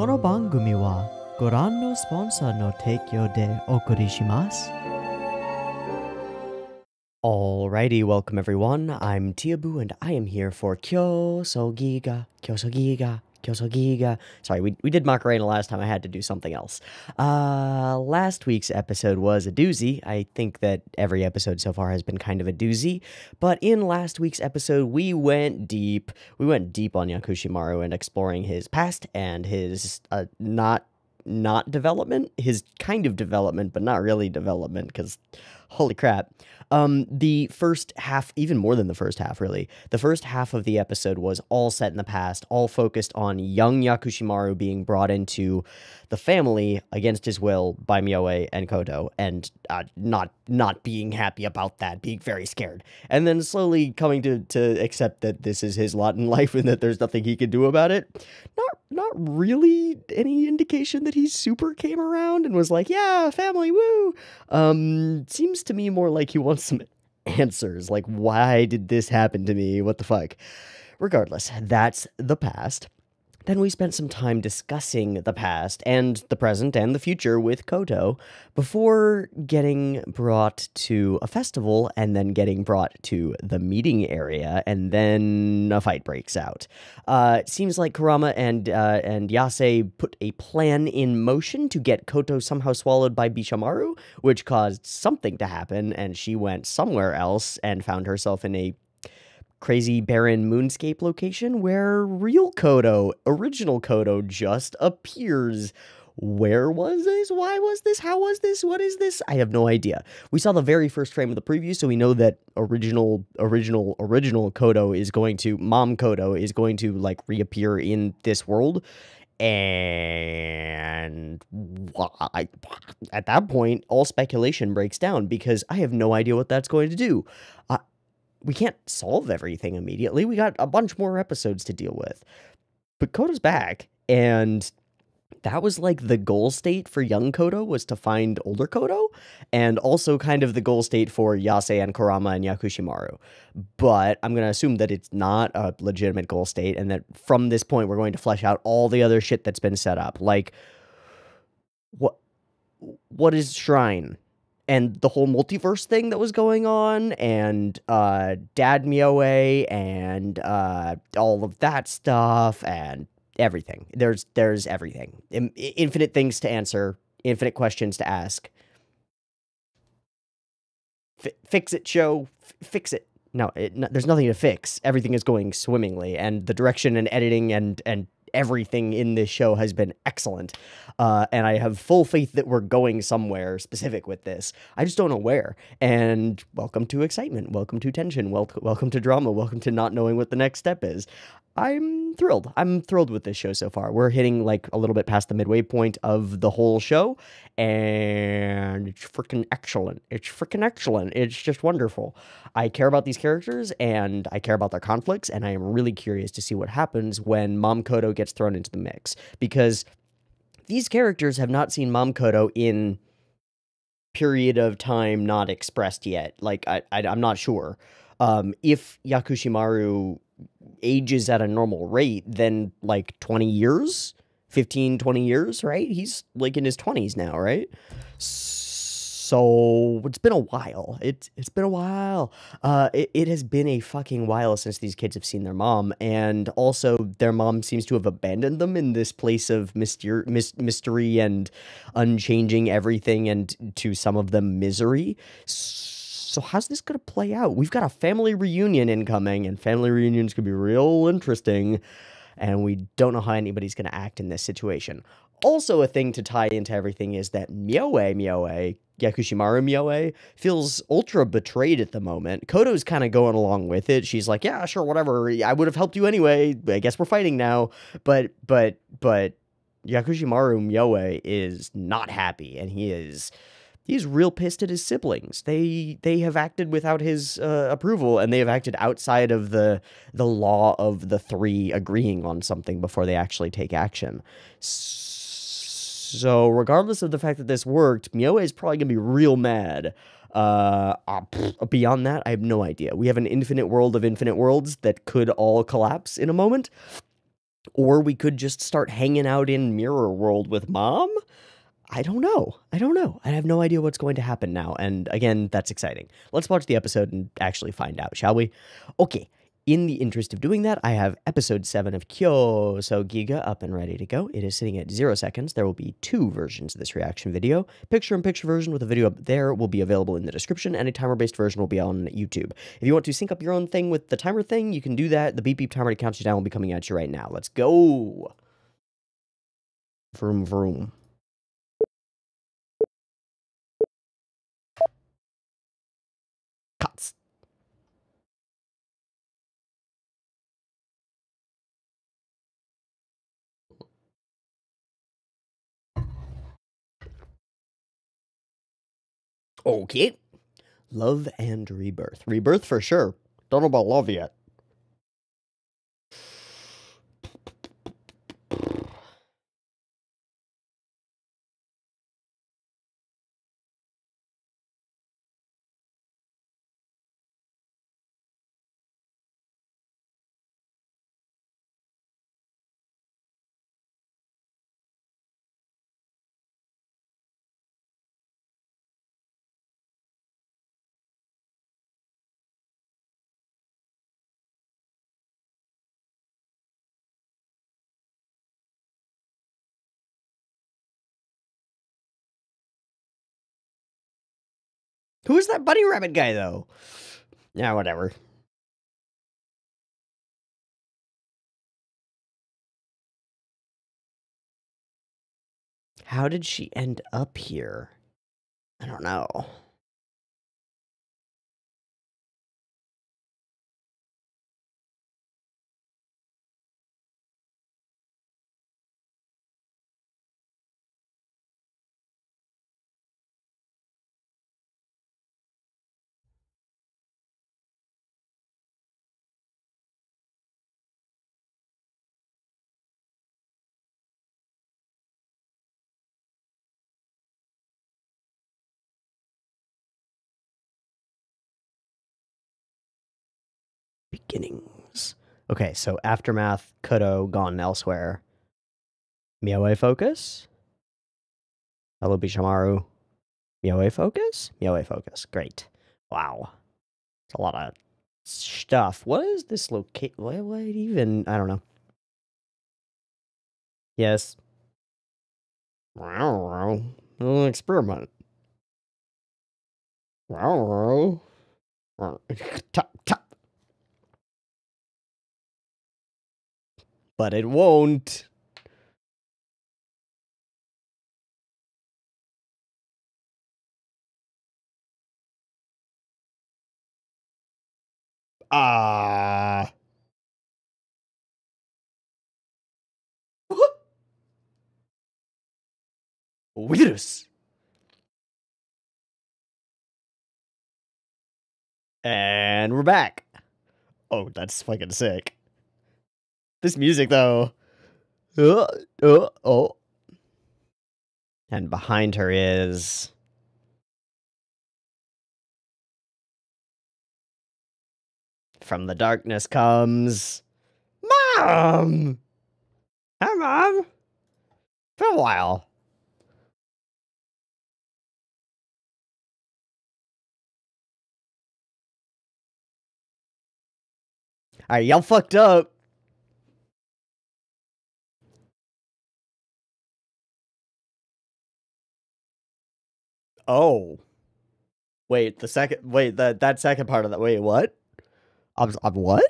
この番組はご覧のスポンサーの提供でお送りします。Alrighty, welcome everyone. I'm Teeaboo and I am here for Kyousougiga. Sorry, we did Macarena last time. I had to do something else. Last week's episode was a doozy. I think that every episode so far has been kind of a doozy. But in last week's episode, we went deep. We went deep on Yakushimaru and exploring his past and his not development, his kind of development, but not really development, because holy crap. The first half, even more than the first half, really, the first half of the episode was all set in the past, all focused on young Yakushimaru being brought into the family against his will by Mioe and Koto, and not being happy about that, being very scared, and then slowly coming to accept that this is his lot in life and that there's nothing he can do about it. Not really any indication that he super came around and was like, yeah, family, woo. Seems to me more like he wants some answers, like, why did this happen to me? What the fuck? Regardless, that's the past. Then we spent some time discussing the past and the present and the future with Koto before getting brought to a festival and then getting brought to the meeting area, and then a fight breaks out. It seems like Kurama and Yase put a plan in motion to get Koto somehow swallowed by Bishomaru, which caused something to happen, and she went somewhere else and found herself in a crazy barren moonscape location where real Koto, original Koto, just appears. Where was this? Why was this? How was this? What is this? I have no idea. We saw the very first frame of the preview, so we know that original Koto is going to, Mom Koto is going to, like, reappear in this world. And at that point, all speculation breaks down because I have no idea what that's going to do. We can't solve everything immediately. We got a bunch more episodes to deal with. But Koto's back, and that was like the goal state for young Koto, was to find older Koto, and also kind of the goal state for Yase and Kurama and Yakushimaru. But I'm going to assume that it's not a legitimate goal state, and that from this point we're going to flesh out all the other shit that's been set up. Like, what is Shrine? And the whole multiverse thing that was going on, and Dad Mioe, and all of that stuff, and everything. There's everything. Infinite things to answer, infinite questions to ask. Fix it, show. Fix it. No, there's nothing to fix. Everything is going swimmingly, and the direction and editing and everything in this show has been excellent, and I have full faith that we're going somewhere specific with this. I just don't know where. And welcome to excitement, welcome to tension, welcome to drama, welcome to not knowing what the next step is. I'm thrilled. I'm thrilled with this show so far. We're hitting like a little bit past the midway point of the whole show, and it's freaking excellent. It's freaking excellent. It's just wonderful. I care about these characters, and I care about their conflicts, and I am really curious to see what happens when Mom Koto gets thrown into the mix, because these characters have not seen Mom Koto in period of time not expressed yet. Like, I'm not sure. If Yakushimaru ages at a normal rate, then like 20 years, 15, 20 years, right? He's like in his 20s now, right? So it's been a while. It's been a while. It has been a fucking while since these kids have seen their mom, and also their mom seems to have abandoned them in this place of mystery and unchanging everything, and to some of them misery. So how's this going to play out? We've got a family reunion incoming, and family reunions could be real interesting, and we don't know how anybody's going to act in this situation. Also, a thing to tie into everything is that Yakushimaru Mioe, feels ultra betrayed at the moment. Koto's kind of going along with it. She's like, yeah, sure, whatever. I would have helped you anyway. I guess we're fighting now. But Yakushimaru Mioe is not happy, and he's real pissed at his siblings. They have acted without his approval, and they have acted outside of the law of the three agreeing on something before they actually take action. So regardless of the fact that this worked, Mioe is probably going to be real mad. Beyond that, I have no idea. We have an infinite world of infinite worlds that could all collapse in a moment. Or we could just start hanging out in Mirror World with Mom? I don't know. I don't know. I have no idea what's going to happen now. And again, that's exciting. Let's watch the episode and actually find out, shall we? Okay. In the interest of doing that, I have episode 7 of Kyousougiga up and ready to go. It is sitting at 0 seconds. There will be 2 versions of this reaction video. Picture-in-picture version with a video up there will be available in the description, and a timer-based version will be on YouTube. If you want to sync up your own thing with the timer thing, you can do that. The beep beep timer that counts you down will be coming at you right now. Let's go! Vroom vroom. Cuts. Okay. Love and rebirth. Rebirth for sure. Don't know about love yet. Who is that bunny rabbit guy, though? Yeah, whatever. How did she end up here? I don't know. Beginnings. Okay, so Aftermath, Kudo, Gone Elsewhere. Miaue Focus? Hello, Bishamaru. Miaue Focus? Miaue Focus. Great. Wow. It's a lot of stuff. What is this locate? What even? I don't know. Yes. Experiment. Tap, tap. But it won't. Ah. Virus. And we're back. Oh, that's fucking sick. This music, though. Oh. And behind her is... From the darkness comes... Mom! Hi, Mom! For a while. Alright, y'all fucked up. Oh. Wait, that second part of that. Wait, what? I'm what?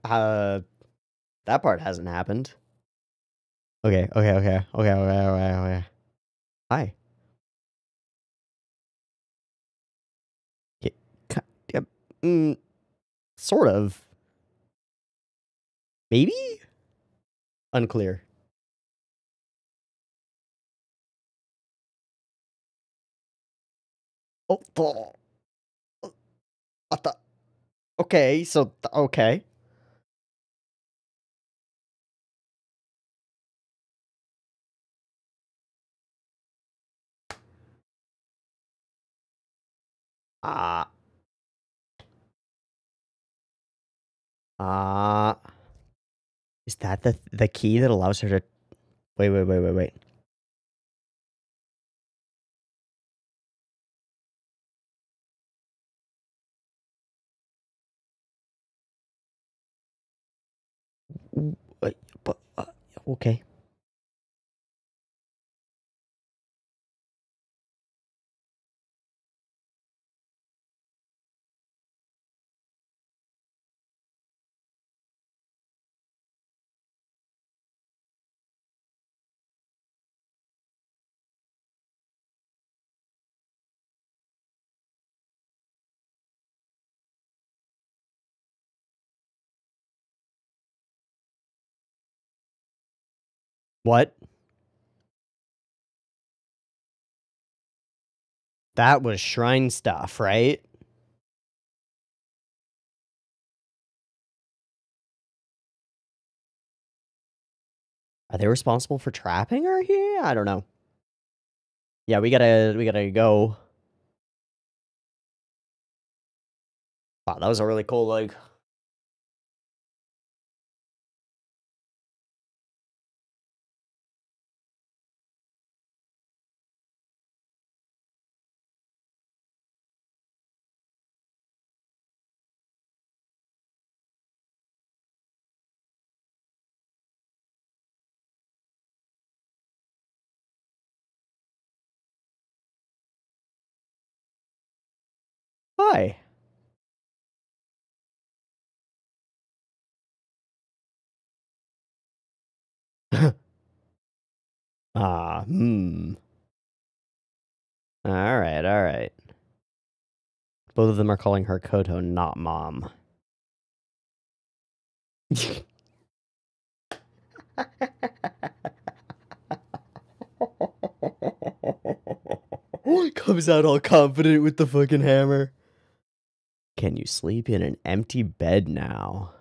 That part hasn't happened. Okay. Hi. Yeah, sort of. Maybe? Unclear. Oh, okay, so, okay. Ah. Is that the key that allows her to... Wait. But, okay. What? That was shrine stuff, right? Are they responsible for trapping her here? I don't know. Yeah, we gotta go. Wow, that was a really cool, like... Hi. Alright. Both of them are calling her Koto, not Mom. Comes out all confident with the fucking hammer. Can you sleep in an empty bed now?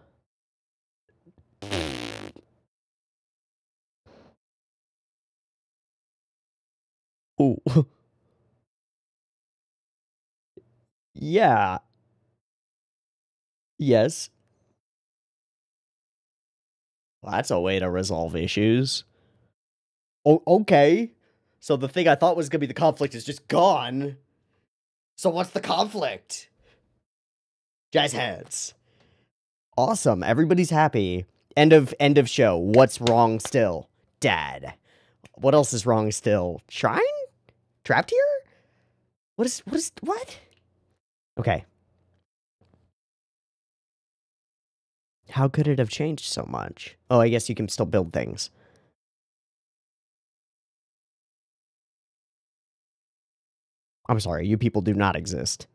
Ooh. Yeah. Yes. Well, that's a way to resolve issues. Oh, okay. So the thing I thought was gonna be the conflict is just gone. So what's the conflict? Jazz hands. Awesome. Everybody's happy. End of show. What's wrong still? Dad. What else is wrong still? Shrine? Trapped here? What? Okay. How could it have changed so much? Oh, I guess you can still build things. I'm sorry, you people do not exist.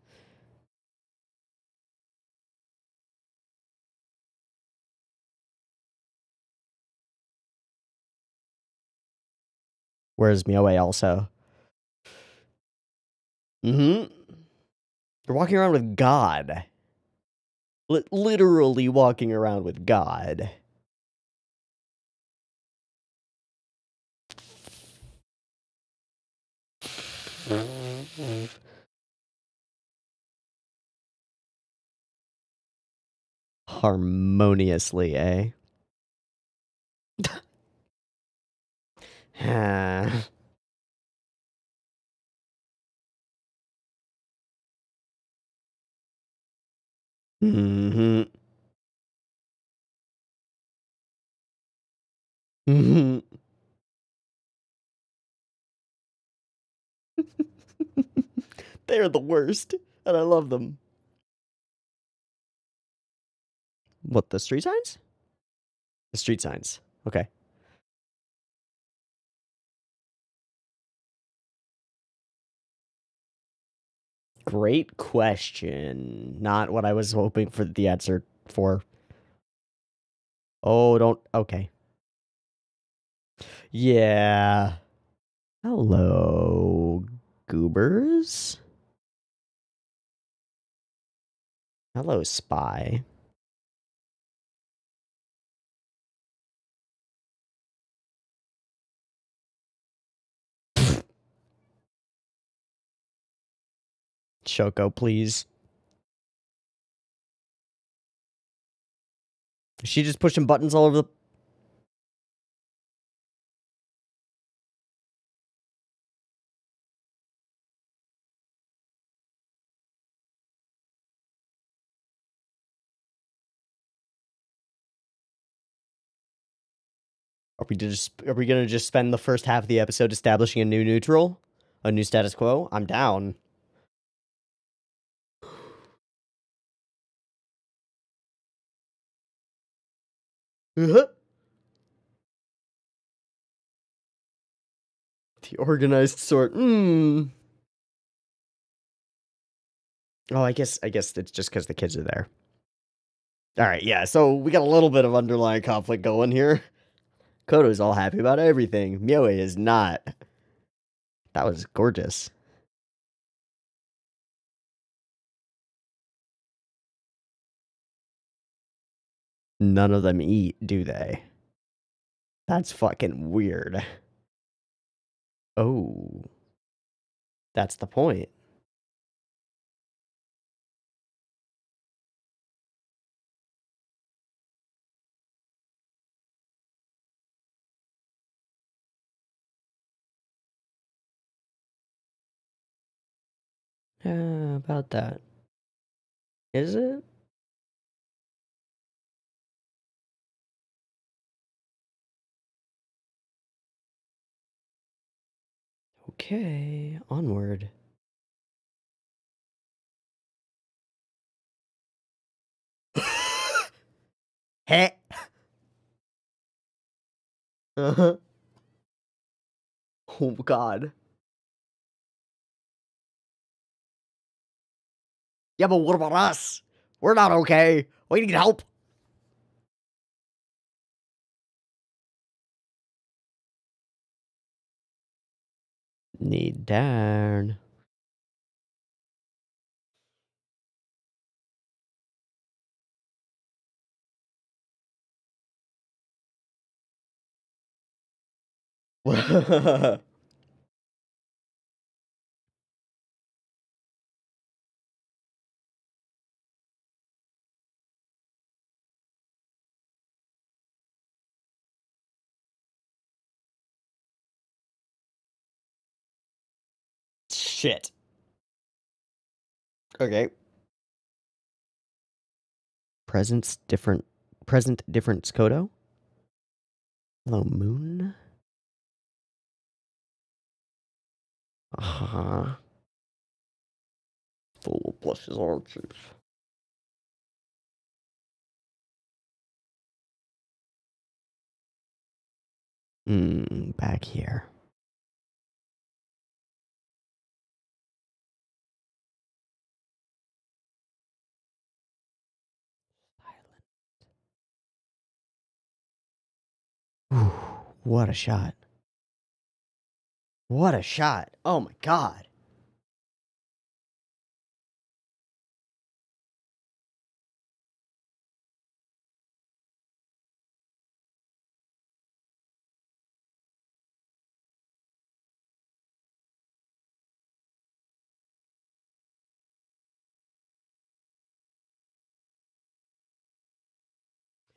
Where's Mioe also? Mm-hmm. You're walking around with God. Literally walking around with God. Harmoniously, eh? Mm-hmm. Mm-hmm. They're the worst, and I love them. What, the street signs? The street signs. Okay. Great question. Not what I was hoping for the answer for. Oh, don't... Okay. Yeah. Hello, goobers. Hello, spy. Shoko, please. Is she just pushing buttons all over the... Are we gonna just spend the first half of the episode establishing a new neutral? A new status quo? I'm down. The organized sort. Oh, I guess it's just because the kids are there. Alright, yeah, so we got a little bit of underlying conflict going here. Koto's all happy about everything. Myoe is not. That was gorgeous. None of them eat, do they? That's fucking weird. Oh. That's the point. About that. Is it? Okay, onward. Heh. Uh-huh. Oh, God. Yeah, but what about us? We're not okay. We need help. Need down. Shit. Okay. Present difference Kodo? Hello, moon? Uh-huh. Full bless his arches. Back here. Ooh, what a shot. What a shot. Oh my god.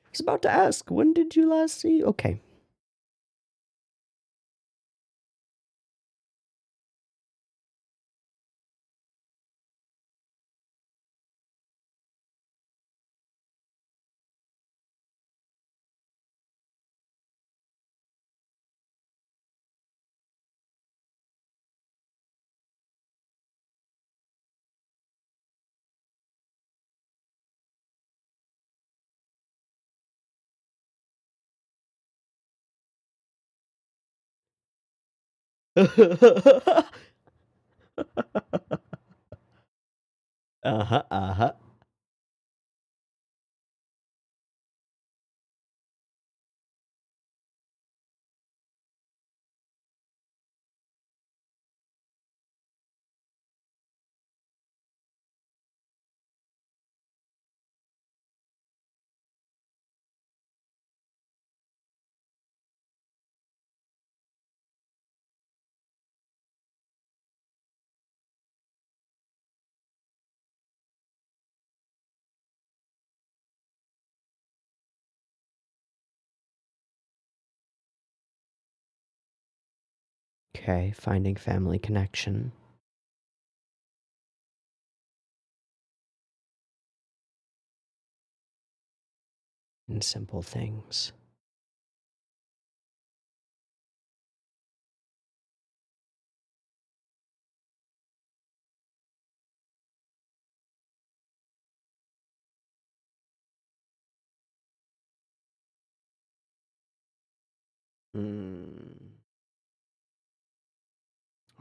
I was about to ask, when did you last see? Okay. Uh-huh, uh-huh. Okay, finding family connection. In simple things. Hmm.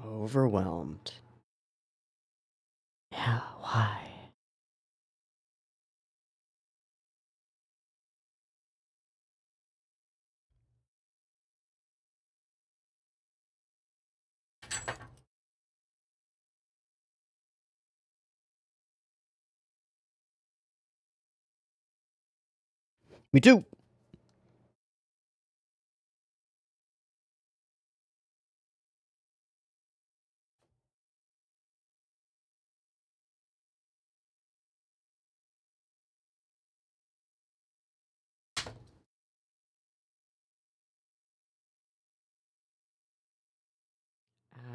Overwhelmed. Yeah, why? Me too.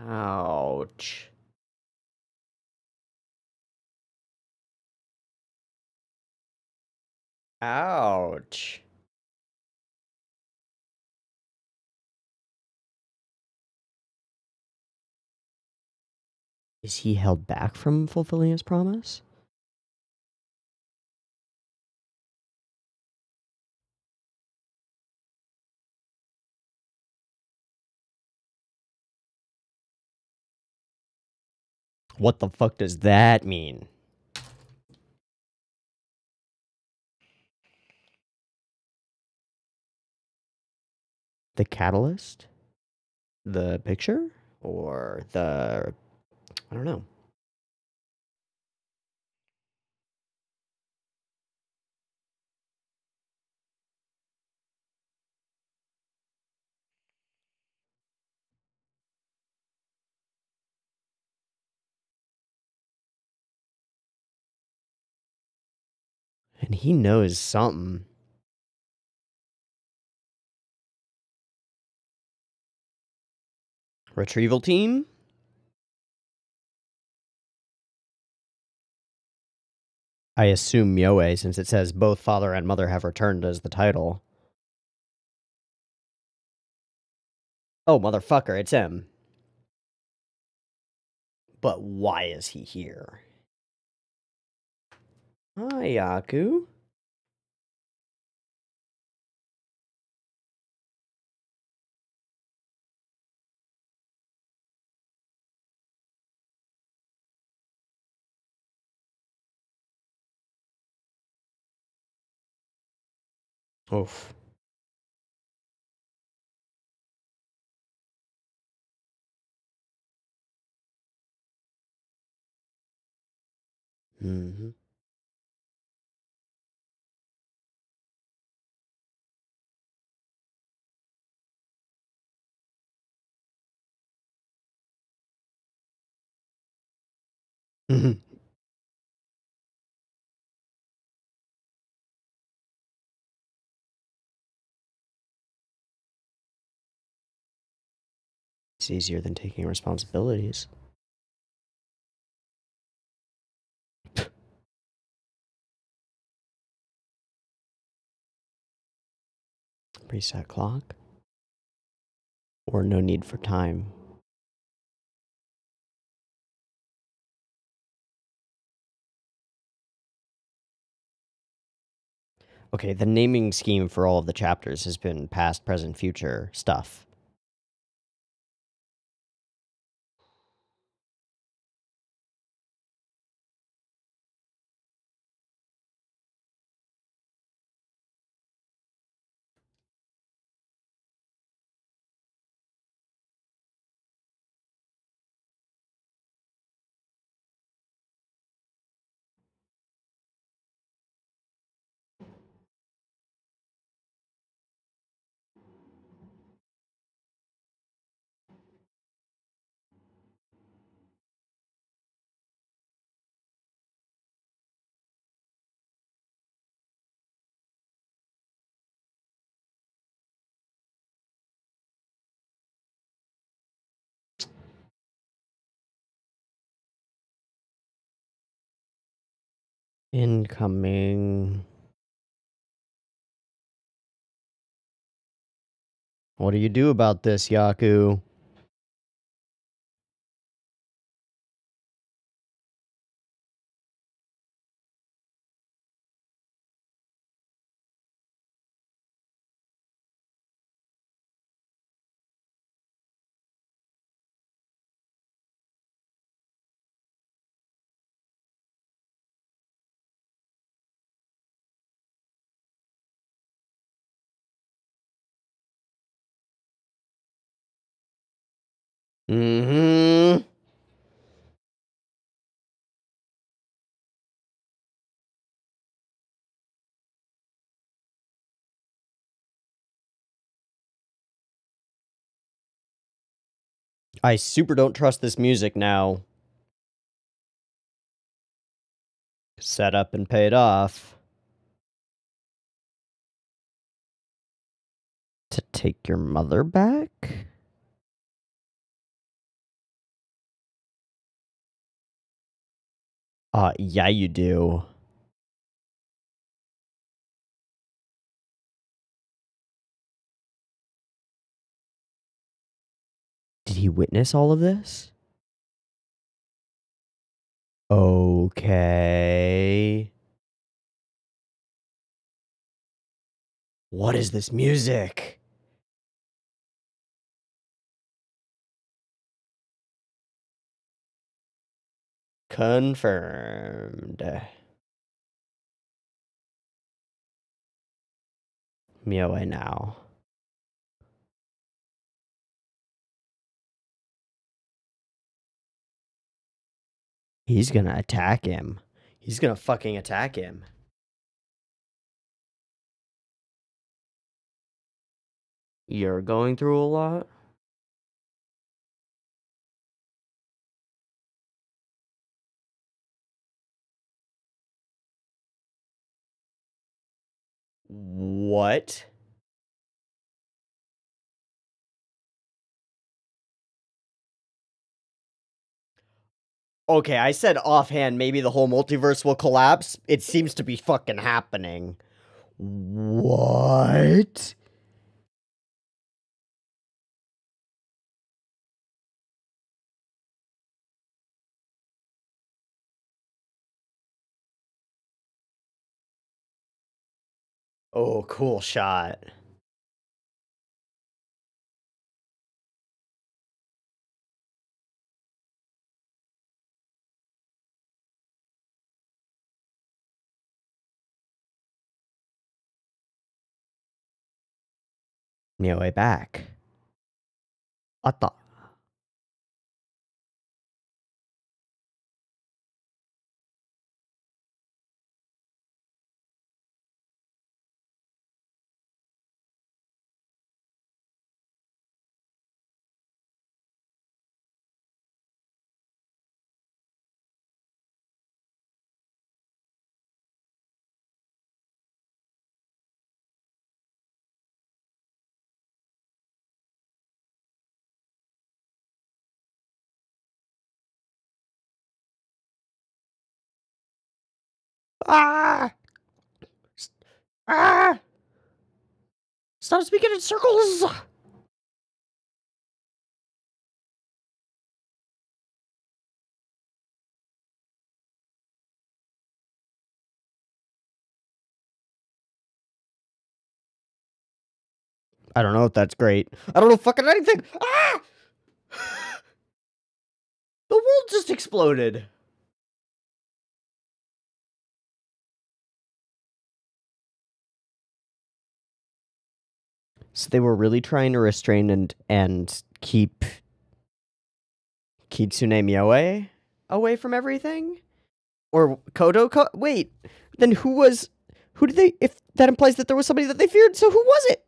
Ouch. Ouch. Is he held back from fulfilling his promise? What the fuck does that mean? The catalyst? The picture? Or the... I don't know. And he knows something. Retrieval team? I assume Myoe, since it says both father and mother have returned as the title. Oh, motherfucker, it's him. But why is he here? Hi, Yaku. Oof. Mm-hmm. It's easier than taking responsibilities. Preset clock. Or no need for time. Okay, the naming scheme for all of the chapters has been past, present, future stuff. Incoming. What do you do about this, Yaku? Mm-hmm. I super don't trust this music now. Set up and paid off. To take your mother back? Yeah, you do. Did he witness all of this? Okay. What is this music? Confirmed. Mioe now. He's gonna attack him. He's gonna fucking attack him. You're going through a lot? What? Okay, I said offhand maybe the whole multiverse will collapse. It seems to be fucking happening. What? Oh, cool shot. Mioe back. Atta. Ah! Ah! Stop speaking in circles! I don't know if that's great. I don't know fucking anything! Ah! The world just exploded. So they were really trying to restrain and keep Kitsune Mioe away from everything? Or Kodo? Wait, then who did they, if that implies that there was somebody that they feared, so who was it?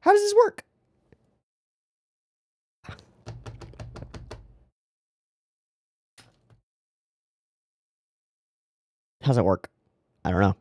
How does this work? How's it work? I don't know.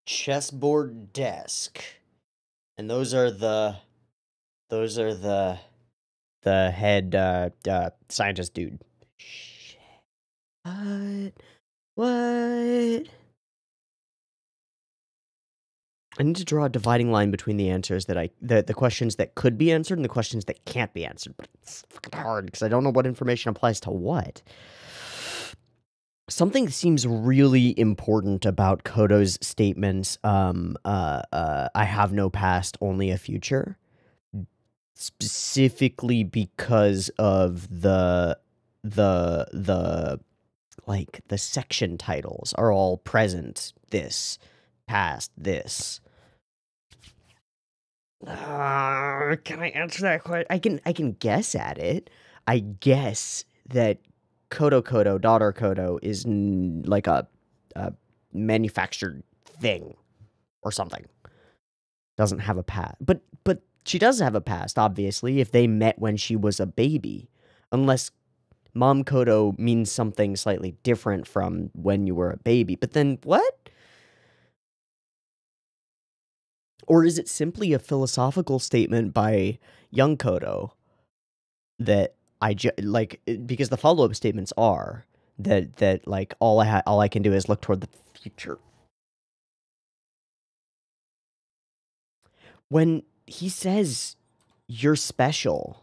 chessboard desk. And those are the head scientist dude. Shit. What? I need to draw a dividing line between the answers that the questions that could be answered and the questions that can't be answered, but it's fucking hard because I don't know what information applies to what. Something seems really important about Kodo's statements, I have no past, only a future. Specifically because of the like, the section titles are all present, this, past, this. Can I answer that question? I can guess at it. I guess that Kodo, daughter Kodo, is like a manufactured thing or something. Doesn't have a past. But she does have a past, obviously, if they met when she was a baby. Unless Mom Kodo means something slightly different from when you were a baby. But then, what? Or is it simply a philosophical statement by young Kodo that like, because the follow-up statements are that like all I can do is look toward the future. When he says you're special,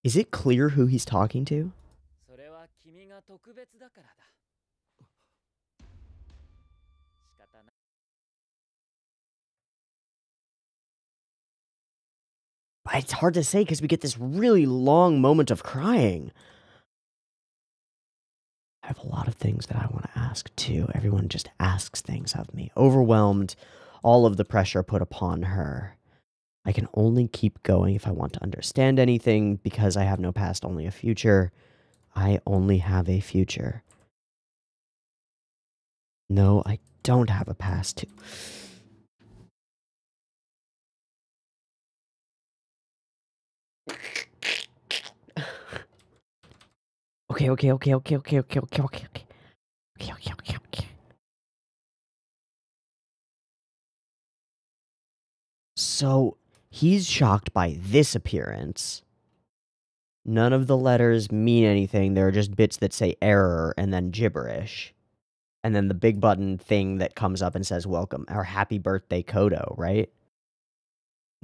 is it clear who he's talking to? It's hard to say because we get this really long moment of crying. I have a lot of things that I want to ask too. Everyone just asks things of me. Overwhelmed, all of the pressure put upon her. I can only keep going if I want to understand anything because I have no past, only a future. I only have a future. No, I don't have a past too. Okay. So, he's shocked by this appearance. None of the letters mean anything. They're just bits that say error and then gibberish. And then the big button thing that comes up and says welcome, or happy birthday, Kodo, right?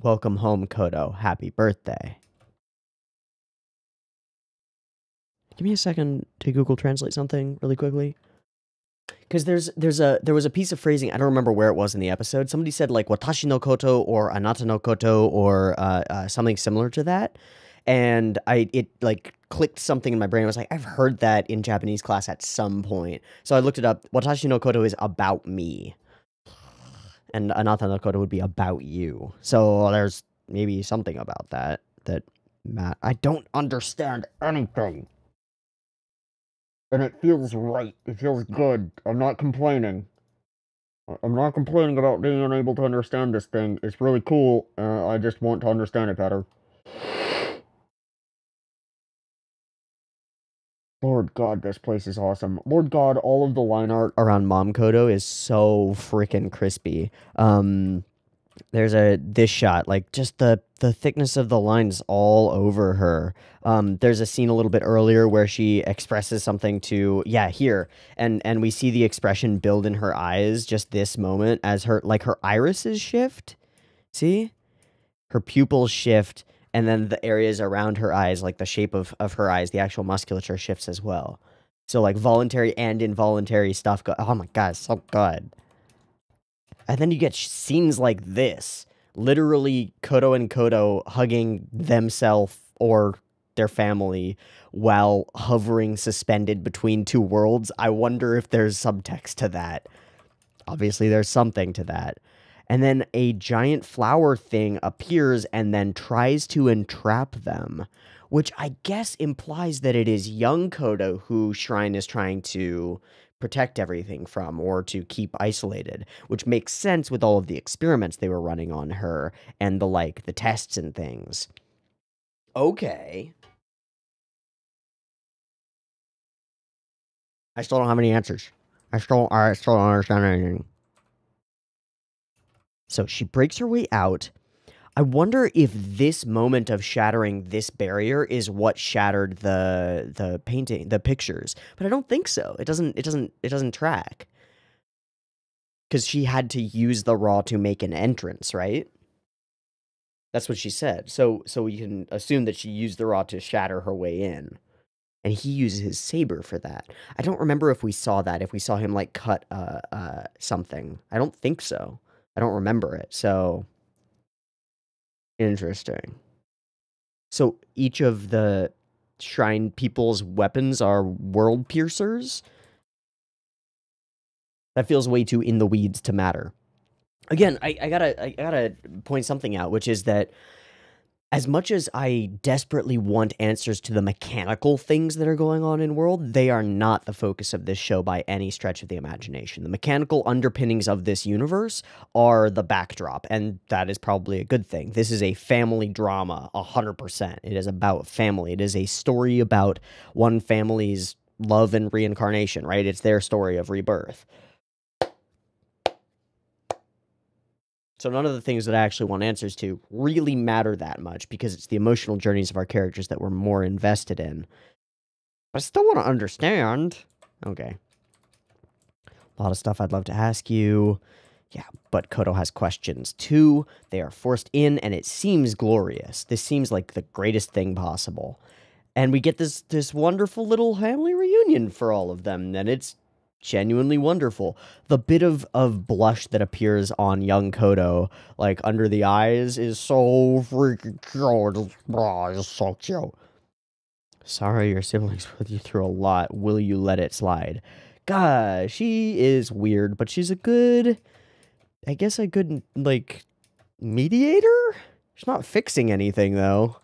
Welcome home, Kodo. Happy birthday. Give me a second to Google Translate something really quickly. Because there was a piece of phrasing, I don't remember where it was in the episode. Somebody said like watashi no koto or anata no koto or something similar to that. And it like clicked something in my brain. I was like, I've heard that in Japanese class at some point. So I looked it up. Watashi no koto is about me. And anata no koto would be about you. So there's maybe something about that I don't understand anything. And it feels right. It feels good. I'm not complaining. I'm not complaining about being unable to understand this thing. It's really cool. I just want to understand it better. Lord God, this place is awesome. Lord God, all of the line art around Mom Kodo is so freaking crispy. There's this shot, like just the thickness of the lines all over her. There's a scene a little bit earlier where she expresses something to, here, and we see the expression build in her eyes just this moment as her irises shift. See? Her pupils shift, and then the areas around her eyes, like the shape of her eyes, the actual musculature shifts as well. So like voluntary and involuntary stuff oh my god, it's so good. And then you get scenes like this. Literally, Kodo and Kodo hugging themselves or their family while hovering suspended between two worlds. I wonder if there's subtext to that. Obviously, there's something to that. And then a giant flower thing appears and then tries to entrap them, which I guess implies that it is young Kodo who Shrine is trying to protect everything from or to keep isolated, which makes sense with all of the experiments they were running on her and the tests and things. Okay. I still don't have any answers. I still don't understand anything. So she breaks her way out. I wonder if this moment of shattering this barrier is what shattered the painting, the pictures. But I don't think so. It doesn't track. Because she had to use the raw to make an entrance, right? That's what she said. So you can assume that she used the raw to shatter her way in. And he uses his saber for that. I don't remember if we saw that, if we saw him, like, cut something. I don't think so. I don't remember it, so... Interesting. So each of the shrine people's weapons are world piercers? That feels way too in the weeds to matter. Again, I gotta point something out, which is that as much as I desperately want answers to the mechanical things that are going on in world, they are not the focus of this show by any stretch of the imagination. The mechanical underpinnings of this universe are the backdrop, and that is probably a good thing. This is a family drama, 100%. It is about family. It is a story about one family's love and reincarnation, right? It's their story of rebirth. So none of the things that I actually want answers to really matter that much because it's the emotional journeys of our characters that we're more invested in. But I still want to understand. Okay. A lot of stuff I'd love to ask you. Yeah, but Kodo has questions too. They are forced in, and it seems glorious. This seems like the greatest thing possible. And we get this wonderful little family reunion for all of them, and it's genuinely wonderful. The bit of blush that appears on young Kodo, like, under the eyes, is so freaking cute. It's so cute. Sorry your siblings put you through a lot. Will you let it slide? God, she is weird, but she's a good... I guess a good, like, mediator? She's not fixing anything, though.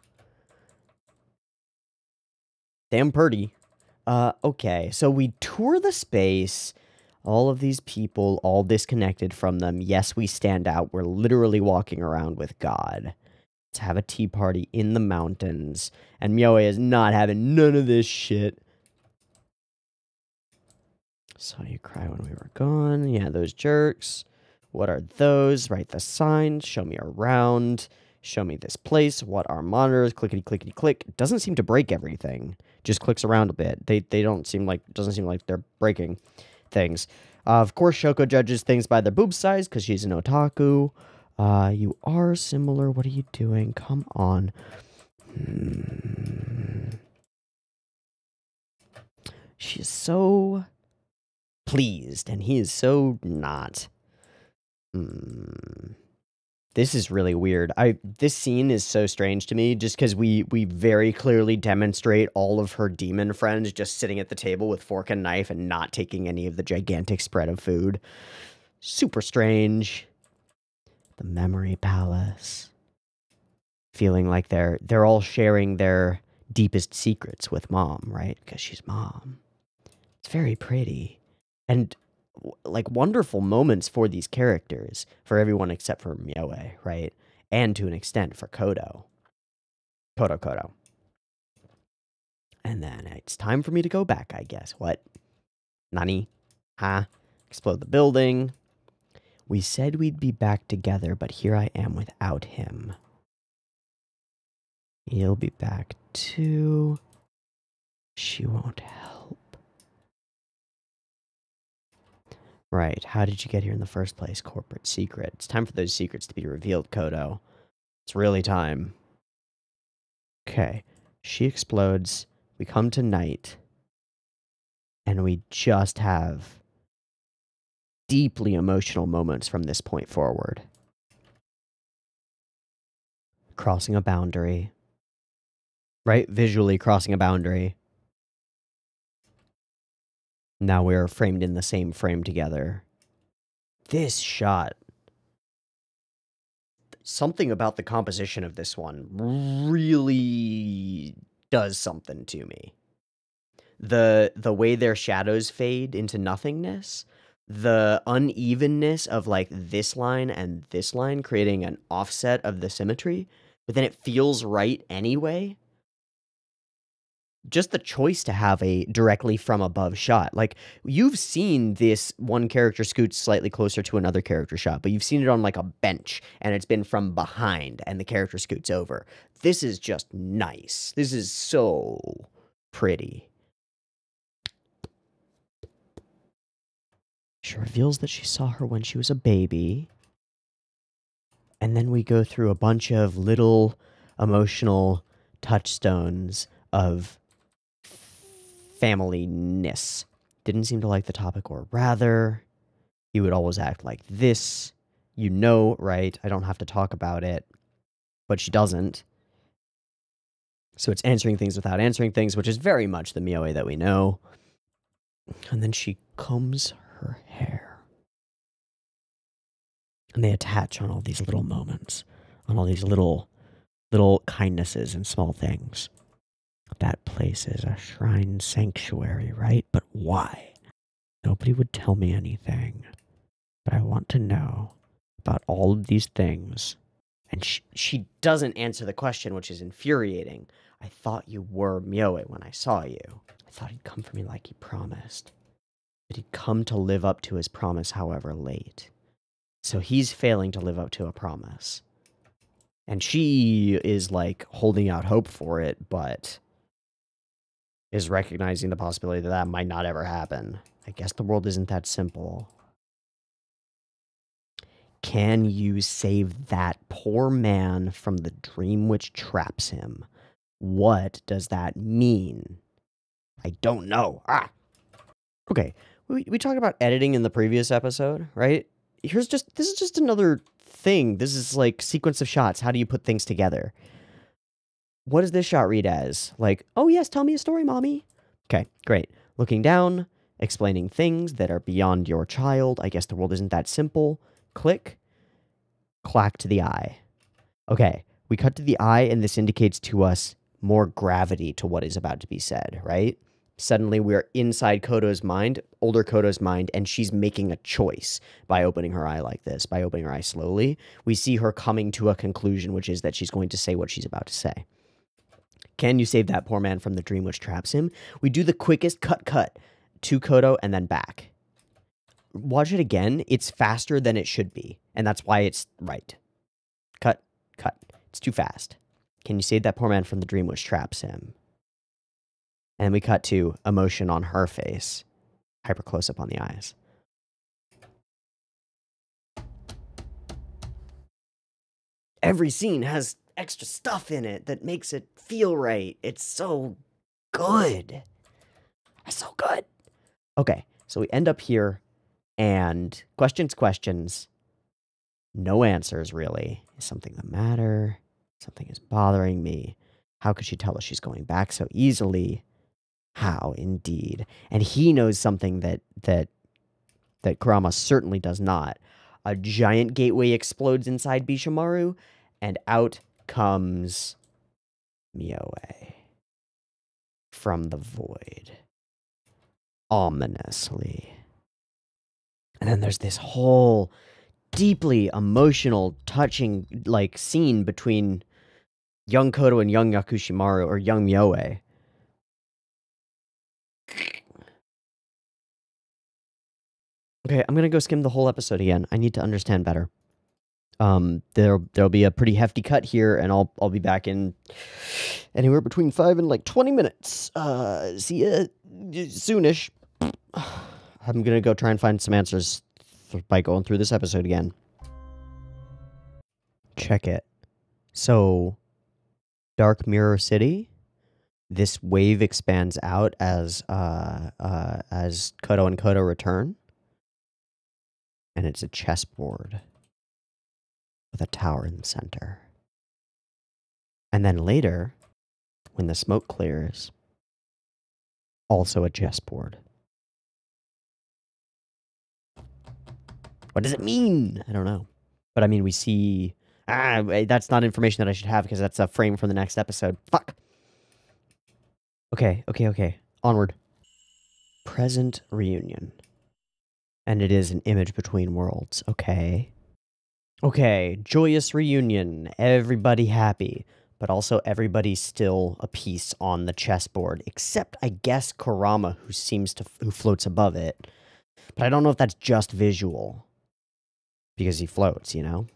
Damn pretty. Okay, so we tour the space, all of these people, all disconnected from them. Yes, we stand out. We're literally walking around with God. Let's have a tea party in the mountains. And Myoe is not having none of this shit. Saw you cry when we were gone. Yeah, those jerks. What are those? Write the sign. Show me around. Show me this place. What are monitors? Clickety, clickety, click. Doesn't seem to break everything. Just clicks around a bit. They don't seem like, doesn't seem like they're breaking things. Of course, Shoko judges things by their boob size because she's an otaku. You are similar. What are you doing? Come on. She's so pleased, and he is so not. This is really weird. This scene is so strange to me just because we very clearly demonstrate all of her demon friends just sitting at the table with fork and knife and not taking any of the gigantic spread of food. Super strange. The memory palace. Feeling like they're all sharing their deepest secrets with mom, right? Because she's mom. It's very pretty. And like wonderful moments for these characters, for everyone except for Myoe, right? And to an extent for Kodo. Kodo. And then it's time for me to go back, I guess. What? Nani? Huh? Explode the building. We said we'd be back together, but here I am without him. He'll be back too. She won't help. Right, how did you get here in the first place? Corporate secret. It's time for those secrets to be revealed, Kodo. It's really time. Okay, she explodes. We come to night. And we just have deeply emotional moments from this point forward. Crossing a boundary. Right? Visually crossing a boundary. Now we're framed in the same frame together. This shot. Something about the composition of this one really does something to me. The way their shadows fade into nothingness, the unevenness of like this line and this line creating an offset of the symmetry, but then it feels right anyway. just the choice to have a directly from above shot. Like, you've seen this one character scoot slightly closer to another character shot, but you've seen it on like a bench and it's been from behind and the character scoots over. This is just nice. This is so pretty. She reveals that she saw her when she was a baby. And then we go through a bunch of little emotional touchstones of family-ness. Didn't seem to like the topic, or rather, he would always act like this. You know, right? I don't have to talk about it. But she doesn't. So it's answering things without answering things, which is very much the Mioe that we know. And then she combs her hair. And they attach on all these little moments, on all these little kindnesses and small things. That place is a shrine sanctuary, right? But why? Nobody would tell me anything. But I want to know about all of these things. And she doesn't answer the question, which is infuriating. I thought you were Mioe when I saw you. I thought he'd come for me like he promised. But he'd come to live up to his promise, however late. So he's failing to live up to a promise. And she is like holding out hope for it, but is recognizing the possibility that that might not ever happen. I guess the world isn't that simple. Can you save that poor man from the dream which traps him? What does that mean? I don't know. Okay, we talked about editing in the previous episode, right? This is just another thing. This is like sequence of shots. How do you put things together? What does this shot read as? Like, oh yes, tell me a story, mommy. Okay, great. Looking down, explaining things that are beyond your child. I guess the world isn't that simple. Click. Clack to the eye. Okay, we cut to the eye, and this indicates to us more gravity to what is about to be said, right? Suddenly we're inside Koto's mind, older Koto's mind, and she's making a choice by opening her eye like this, by opening her eye slowly. We see her coming to a conclusion, which is that she's going to say what she's about to say. Can you save that poor man from the dream which traps him? We do the quickest cut to Koto and then back. Watch it again. It's faster than it should be, and that's why it's right. Cut. It's too fast. Can you save that poor man from the dream which traps him? And we cut to emotion on her face. Hyper close up on the eyes. Every scene has extra stuff in it that makes it feel right. It's so good. It's so good. Okay, so we end up here, and questions. No answers, really. Is something the matter? Something is bothering me. How could she tell us she's going back so easily? How, indeed. And he knows something that Kurama certainly does not. A giant gateway explodes inside Bishimaru, and out comes Mioe from the void. Ominously. And then there's this whole deeply emotional, touching, like, scene between young Koto and young Yakushimaru, or young Mioe. Okay, I'm gonna go skim the whole episode again. I need to understand better. There'll be a pretty hefty cut here, and I'll be back in anywhere between 5 and like 20 minutes. See ya soonish. I'm gonna go try and find some answers by going through this episode again. Check it. So, Dark Mirror City. This wave expands out as Koto and Koto return. And it's a chessboard with a tower in the center. And then later, when the smoke clears, also a chessboard. What does it mean? I don't know. But I mean, we see... that's not information that I should have because that's a frame from the next episode. Fuck! Okay. Onward. Present reunion. And it is an image between worlds. Okay, joyous reunion. Everybody happy. but also everybody's still a piece on the chessboard, except I guess Kurama, who floats above it. But I don't know if that's just visual, because he floats, you know?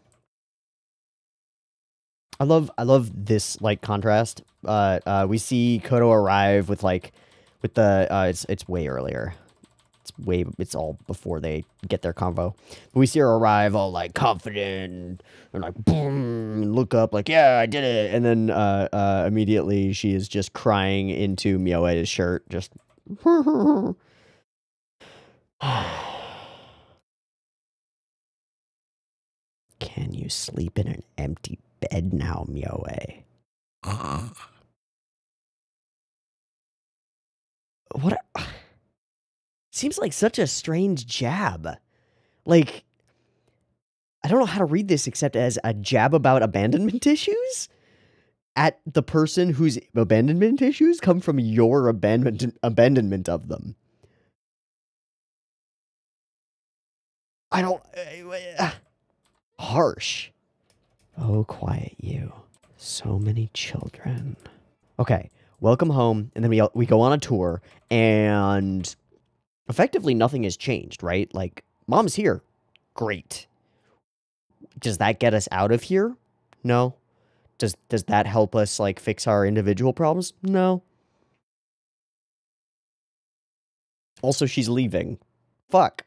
I love this, like, contrast. We see Koto arrive with it's way earlier. It's all before they get their convo. But we see her arrive all, like, confident, and like, boom, and look up, like, yeah, I did it. And then, immediately she is just crying into Mioe's shirt, just... Can you sleep in an empty bed now, Mioe? What? Seems like such a strange jab. Like, I don't know how to read this except as a jab about abandonment issues at the person whose abandonment issues come from your abandonment of them. I don't... harsh. Oh, quiet you. So many children. Okay, welcome home, and then we go on a tour, and effectively nothing has changed, right? Like, mom's here. Great. Does that get us out of here? No. Does that help us, like, fix our individual problems? No. Also, she's leaving. Fuck.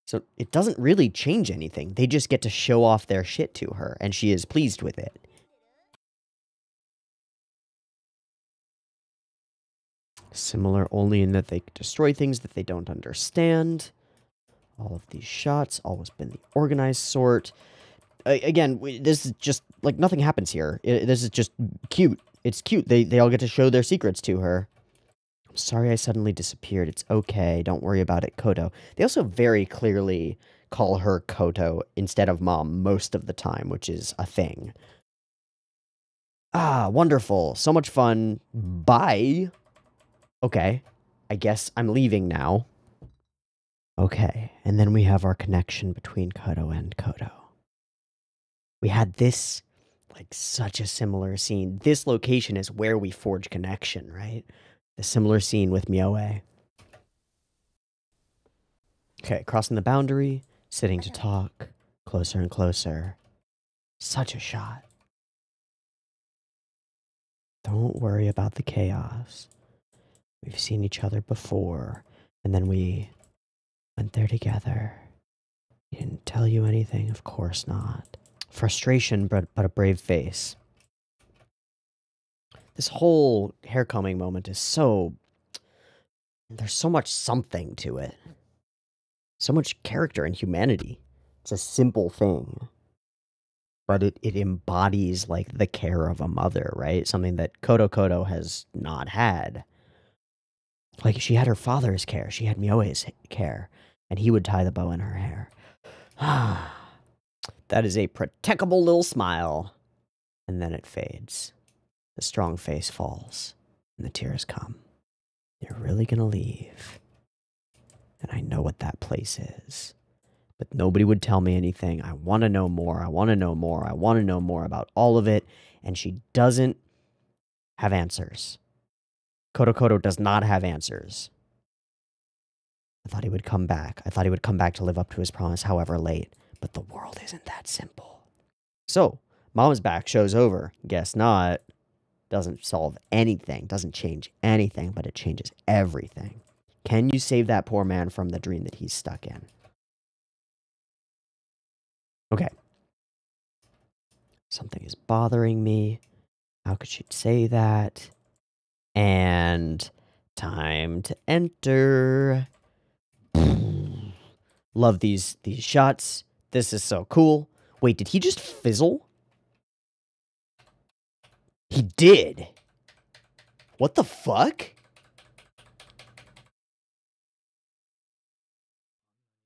So it doesn't really change anything. They just get to show off their shit to her, and she is pleased with it. Similar only in that they destroy things that they don't understand. All of these shots, always been the organized sort. Again, this is just, like, nothing happens here. This is just cute. It's cute. They all get to show their secrets to her. I'm sorry I suddenly disappeared. It's okay. Don't worry about it, Koto. They also very clearly call her Koto instead of mom most of the time, which is a thing. Ah, wonderful. So much fun. Bye. Okay. I guess I'm leaving now. Okay, and then we have our connection between Koto and Koto. We had this, like, such a similar scene. This location is where we forge connection, right? The similar scene with Mioe. Okay, crossing the boundary, sitting to talk, closer and closer. Such a shot. Don't worry about the chaos. We've seen each other before, and then we went there together. He didn't tell you anything, of course not. Frustration, but a brave face. This whole hair combing moment is so... There's so much something to it. So much character and humanity. It's a simple thing. But it embodies, like, the care of a mother, right? Something that Koto has not had. Like, she had her father's care. She had Mioe's care. And he would tie the bow in her hair. That is a protectable little smile. And then it fades. The strong face falls. And the tears come. You're really gonna leave. And I know what that place is. But nobody would tell me anything. I want to know more. I want to know more. I want to know more about all of it. And she doesn't have answers. Koto does not have answers. I thought he would come back. I thought he would come back to live up to his promise, however late. But the world isn't that simple. So, mom's back, show's over. Guess not. Doesn't solve anything. Doesn't change anything, but it changes everything. Can you save that poor man from the dream that he's stuck in? Okay. Something is bothering me. How could she say that? And time to enter. Love these shots. This is so cool. Wait, did he just fizzle? He did. What the fuck?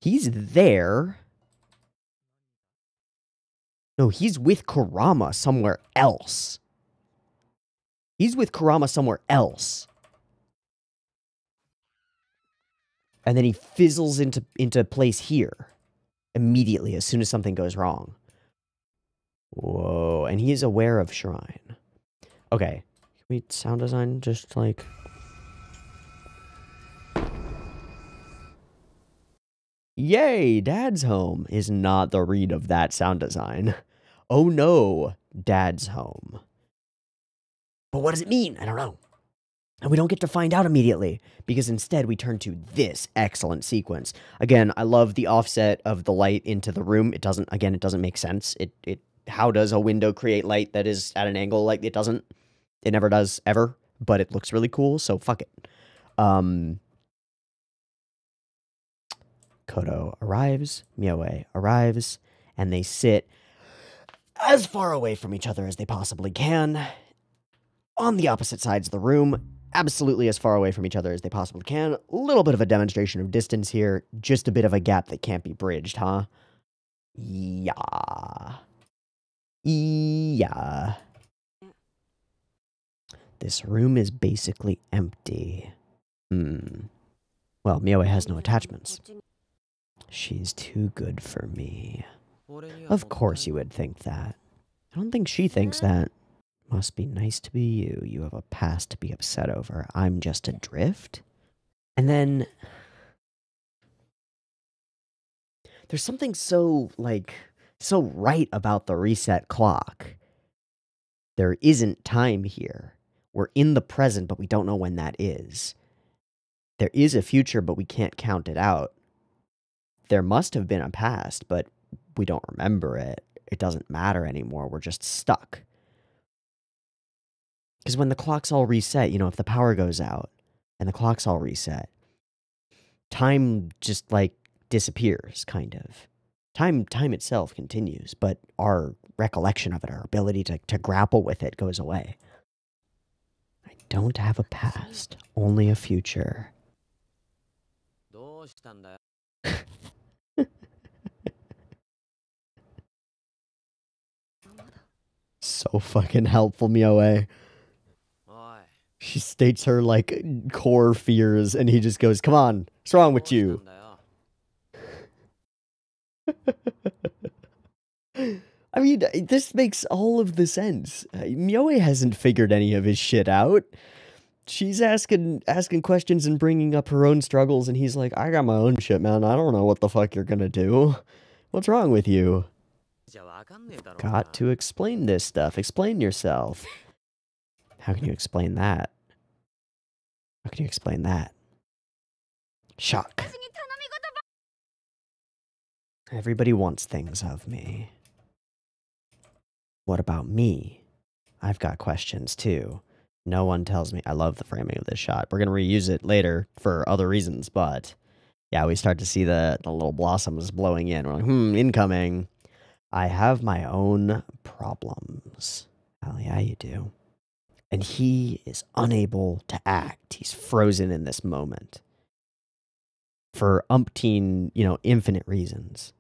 He's there. No, he's with Kurama somewhere else. He's with Kurama somewhere else. And then he fizzles into place here. Immediately, as soon as something goes wrong. Whoa, and he is aware of shrine. Okay, can we sound design just like... Yay, Dad's home is not the read of that sound design. Oh no, Dad's home. But what does it mean? I don't know. And we don't get to find out immediately, because instead we turn to this excellent sequence. Again, I love the offset of the light into the room. It doesn't make sense. How does a window create light that is at an angle? Like, it doesn't. It never does, ever. But it looks really cool, so fuck it. Kodo arrives, Mioe arrives, and they sit as far away from each other as they possibly can, on the opposite sides of the room, absolutely as far away from each other as they possibly can. A little bit of a demonstration of distance here, just a bit of a gap that can't be bridged, huh? Yeah. Yeah. This room is basically empty. Well, Mioe has no attachments. She's too good for me. Of course you would think that. I don't think she thinks that. Must be nice to be you. You have a past to be upset over. I'm just adrift? And then... there's something so right about the reset clock. There isn't time here. We're in the present, but we don't know when that is. There is a future, but we can't count it out. There must have been a past, but we don't remember it. It doesn't matter anymore. We're just stuck. Because when the clock's all reset, if the power goes out and the clock's all reset, time just, disappears, kind of. Time itself continues, but our recollection of it, our ability to grapple with it goes away. I don't have a past, only a future. So fucking helpful, Mioe. She states her, core fears, and he just goes, come on, what's wrong with you? I mean, this makes all of the sense. Mioe hasn't figured any of his shit out. She's asking questions and bringing up her own struggles, and he's like, I got my own shit, man. I don't know what the fuck you're gonna do. What's wrong with you? Got to explain this stuff. Explain yourself. How can you explain that? How can you explain that? Shock. Everybody wants things of me. What about me? I've got questions too. No one tells me. I love the framing of this shot. We're going to reuse it later for other reasons, but yeah, we start to see the little blossoms blowing in. We're like, incoming. I have my own problems. Hell yeah, you do. And he is unable to act. He's frozen in this moment. For umpteen, infinite reasons.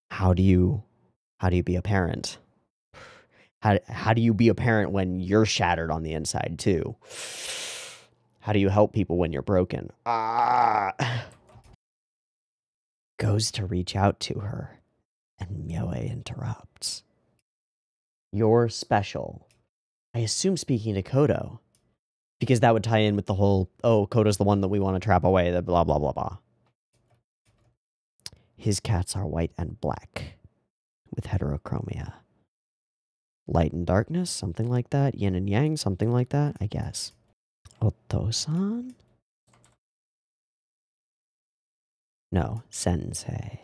How do you be a parent? How do you be a parent when you're shattered on the inside too? How do you help people when you're broken? Goes to reach out to her, and Mioe interrupts. You're special. I assume speaking to Kodo, because that would tie in with the whole, oh, Kodo's the one that we want to trap away, the blah, blah, blah, blah. His cats are white and black, with heterochromia. Light and darkness, something like that. Yin and yang, something like that, I guess. Otosan? No, sensei.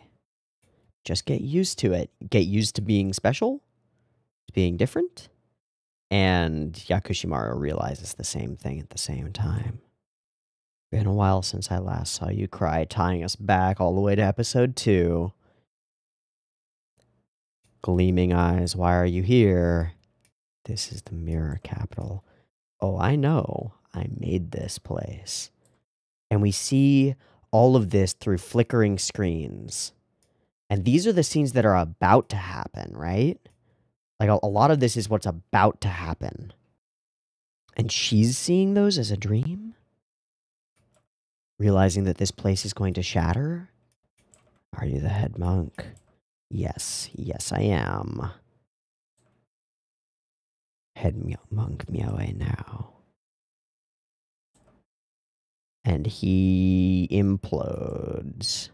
Just get used to it. Get used to being special, being different. And Yakushimaru realizes the same thing at the same time. Been a while since I last saw you cry, tying us back all the way to episode 2. Gleaming eyes, why are you here? This is the mirror capital. Oh, I know. I made this place. And we see all of this through flickering screens. And these are the scenes that are about to happen, right? Like, a lot of this is what's about to happen. And she's seeing those as a dream? Realizing that this place is going to shatter? Are you the head monk? Yes, yes I am. Head monk Myoe now. And he implodes.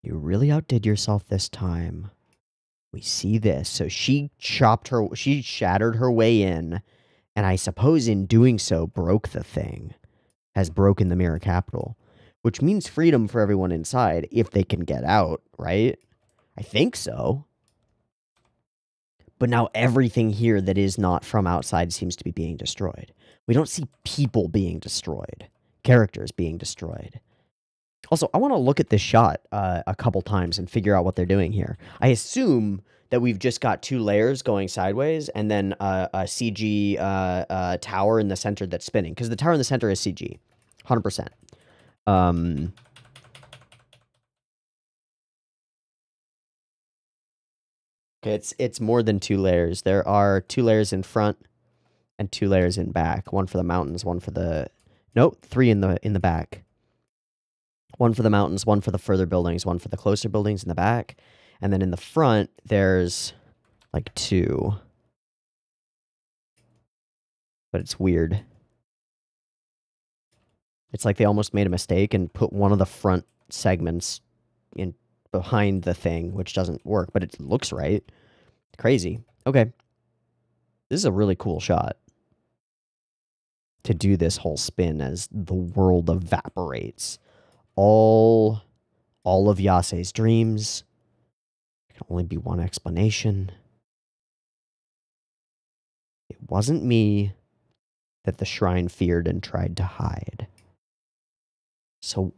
You really outdid yourself this time. We see this. So she shattered her way in, and I suppose in doing so broke the thing. Has broken the Mirror Capital. Which means freedom for everyone inside if they can get out, right? I think so. But now everything here that is not from outside seems to be being destroyed. We don't see people being destroyed. Characters being destroyed. Also, I want to look at this shot a couple times and figure out what they're doing here. I assume that we've just got two layers going sideways and then a CG tower in the center that's spinning. Because the tower in the center is CG. 100%. Okay, it's more than two layers. There are two layers in front and two layers in back. One for the mountains, one for the... Nope, three in the back. One for the mountains, one for the further buildings, one for the closer buildings in the back. And then in the front, there's like two. But it's weird. It's like they almost made a mistake and put one of the front segments in behind the thing, which doesn't work, but it looks right. Crazy. Okay. This is a really cool shot. To do this whole spin as the world evaporates. All of Yase's dreams. There can only be one explanation. It wasn't me that the shrine feared and tried to hide. So,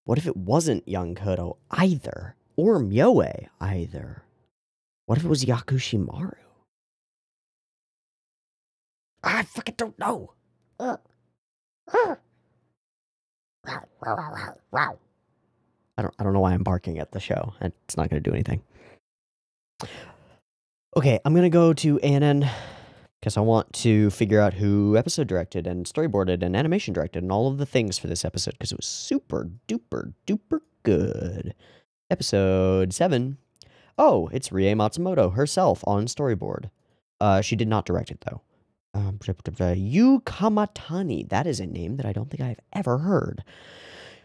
what if it wasn't young Kodo either? Or Myoe either? What if it was Yakushimaru? I fucking don't know. I don't know why I'm barking at the show. It's not going to do anything. Okay, I'm going to go to ANN because I want to figure out who episode directed and storyboarded and animation directed and all of the things for this episode because it was super duper duper good. Episode 7. Oh, it's Rie Matsumoto herself on storyboard. She did not direct it though. Yu Kamatani. That is a name that I don't think I've ever heard.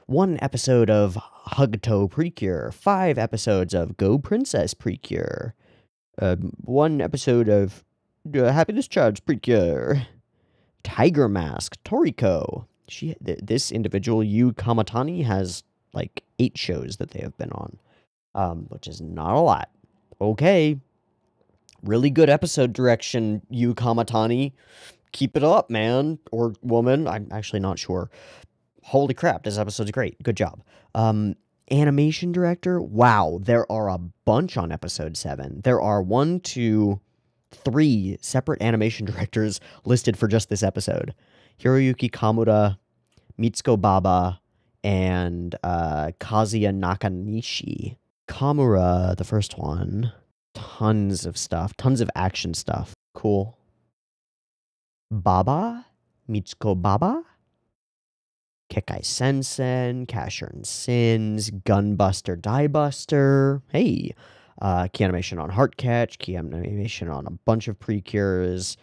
1 episode of Hugto Precure. 5 episodes of Go Princess Precure. 1 episode of Happiness Charge Precure. Tiger Mask Toriko. This individual, Yu Kamatani, has like 8 shows that they have been on, which is not a lot. Okay. Really good episode direction, Yu Kamatani. Keep it up, man. Or woman. I'm actually not sure. Holy crap, this episode's great. Good job. Animation director. Wow, there are a bunch on episode 7. There are 1, 2, 3 separate animation directors listed for just this episode. Hiroyuki Kamura, Mitsuko Baba, and Kazuya Nakanishi. Kamura, the first one. Tons of stuff. Tons of action stuff. Cool. Baba? Mitsuko Baba? Kekai Sensen, Casher and Sins, Gunbuster Diebuster. Hey. Key animation on Heartcatch. Key animation on a bunch of Precures.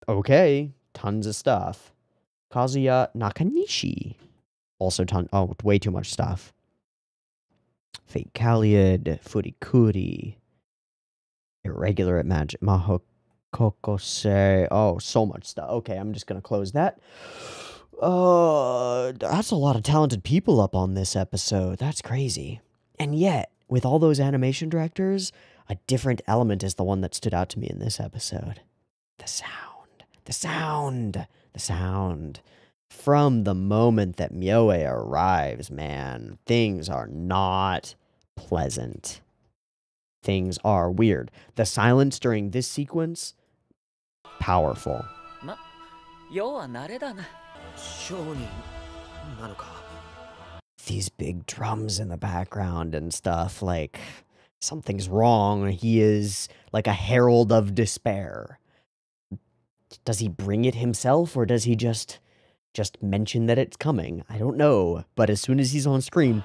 Okay. Tons of stuff. Kazuya Nakanishi. Also way too much stuff. Fate Kaliad, Furikuri. Irregular at Magic. Mahokokose. Oh, so much stuff. Okay, I'm just going to close that. That's a lot of talented people up on this episode. That's crazy. And yet, with all those animation directors, a different element is the one that stood out to me in this episode. The sound. The sound. The sound. From the moment that Myoe arrives, man, things are not pleasant. Things are weird. The silence during this sequence, powerful. These big drums in the background and stuff, like, something's wrong. He is like a herald of despair. Does he bring it himself, or does he just mention that it's coming? I don't know, but as soon as he's on screen...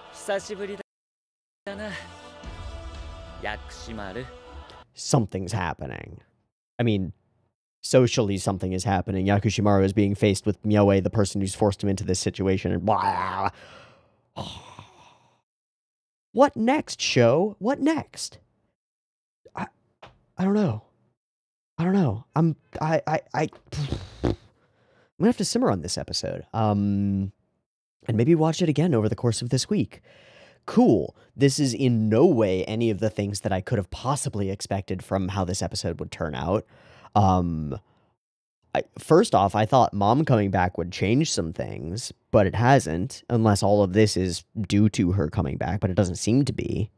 Something's happening. I mean, socially something is happening. Yakushimaru is being faced with Myoe, the person who's forced him into this situation, and blah. What next, show? What next? I don't know. I don't know. I'm gonna have to simmer on this episode. And maybe watch it again over the course of this week. Cool. This is in no way any of the things that I could have possibly expected from how this episode would turn out. First off, I thought Mom coming back would change some things, but it hasn't, unless all of this is due to her coming back, but it doesn't seem to be.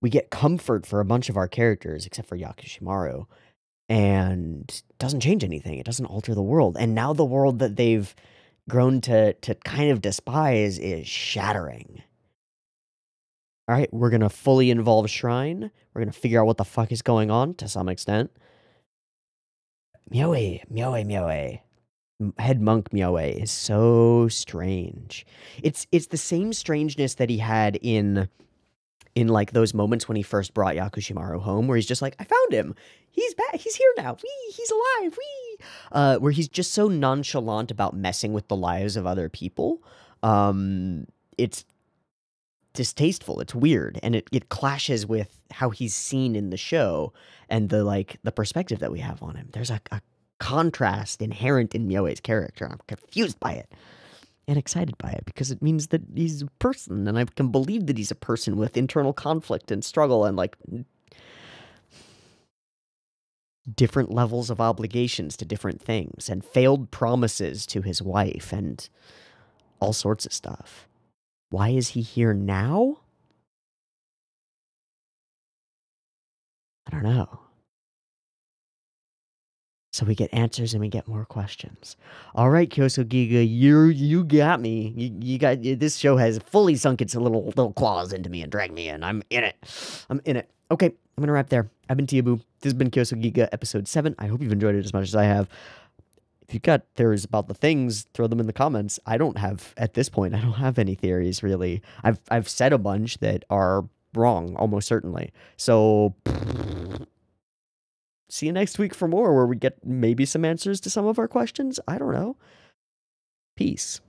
We get comfort for a bunch of our characters, except for Yakushimaru, and it doesn't change anything. It doesn't alter the world. And now the world that they've grown to kind of despise is shattering. All right, we're going to fully involve Shrine. We're going to figure out what the fuck is going on to some extent. Myoe. Head monk Myoe is so strange. It's the same strangeness that he had in like those moments when he first brought Yakushimaru home, where he's just like, I found him. He's back. He's here now. Wee, he's alive. Wee. Where he's just so nonchalant about messing with the lives of other people. It's distasteful. It's weird, and it clashes with how he's seen in the show and the perspective that we have on him. There's a contrast inherent in Myoe's character. I'm confused by it and excited by it because it means that he's a person, and I can believe that he's a person with internal conflict and struggle and different levels of obligations to different things and failed promises to his wife and all sorts of stuff. Why is he here now? I don't know. So we get answers and we get more questions. All right, Kyousougiga, you got me. You got this show has fully sunk its little claws into me and dragged me in. I'm in it. Okay, I'm gonna wrap there. I've been Teeaboo. This has been Kyousougiga episode 7. I hope you've enjoyed it as much as I have. If you've got theories about the things, throw them in the comments. I don't have any theories really. I've said a bunch that are wrong, almost certainly. So see you next week for more, where we get maybe some answers to some of our questions. I don't know. Peace.